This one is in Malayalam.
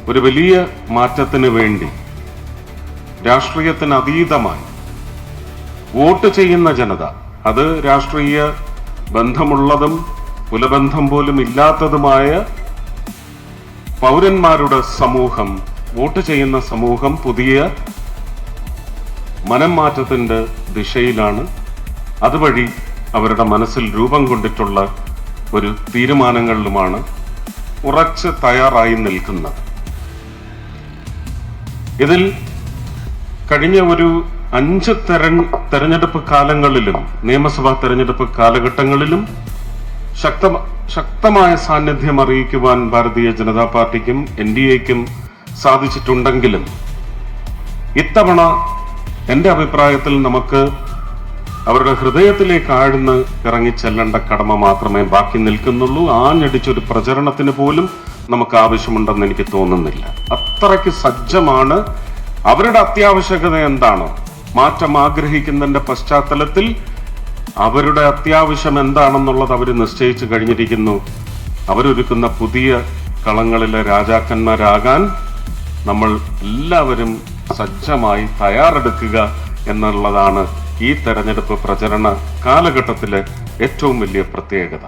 ഒരു വലിയ മാറ്റത്തിന് വേണ്ടി രാഷ്ട്രീയത്തിന് അതീതമായി വോട്ട് ചെയ്യുന്ന ജനത, അത് രാഷ്ട്രീയ ബന്ധമുള്ളതും കുലബന്ധം പോലും ഇല്ലാത്തതുമായ പൗരന്മാരുടെ സമൂഹം, വോട്ട് ചെയ്യുന്ന സമൂഹം പുതിയ മനം മാറ്റത്തിന്റെ ദിശയിലാണ്. അതുവഴി അവരുടെ മനസ്സിൽ രൂപം കൊണ്ടിട്ടുള്ള ഒരു തീരുമാനങ്ങളിലുമാണ് ഉറച്ച് തയ്യാറായി നിൽക്കുന്നത്. ഇതിൽ കഴിഞ്ഞ ഒരു 5 തെരഞ്ഞെടുപ്പ് കാലങ്ങളിലും നിയമസഭാ തെരഞ്ഞെടുപ്പ് കാലഘട്ടങ്ങളിലും ശക്തമായ സാന്നിധ്യം അറിയിക്കുവാൻ ഭാരതീയ ജനതാ പാർട്ടിക്കും NDAയ്ക്കും സാധിച്ചിട്ടുണ്ടെങ്കിലും ഇത്തവണ എന്റെ അഭിപ്രായത്തിൽ നമുക്ക് അവരുടെ ഹൃദയത്തിലേക്ക് ആഴ്ന്ന് ഇറങ്ങിച്ചെല്ലേണ്ട കടമ മാത്രമേ ബാക്കി നിൽക്കുന്നുള്ളൂ. ആഞ്ഞടിച്ചൊരു പ്രചരണത്തിന് പോലും നമുക്ക് ആവശ്യമുണ്ടെന്ന് എനിക്ക് തോന്നുന്നില്ല. അത്രയ്ക്ക് സജ്ജമാണ്. അവരുടെ അത്യാവശ്യകത എന്താണോ, മാറ്റം ആഗ്രഹിക്കുന്നതിന്റെ പശ്ചാത്തലത്തിൽ അവരുടെ അത്യാവശ്യം എന്താണെന്നുള്ളത് അവർ നിശ്ചയിച്ചു കഴിഞ്ഞിരിക്കുന്നു. അവരൊരുക്കുന്ന പുതിയ കളങ്ങളിലെ രാജാക്കന്മാരാകാൻ നമ്മൾ എല്ലാവരും സജ്ജമായി തയ്യാറെടുക്കുക എന്നുള്ളതാണ് ഈ തെരഞ്ഞെടുപ്പ് പ്രചരണ കാലഘട്ടത്തിലെ ഏറ്റവും വലിയ പ്രത്യേകത.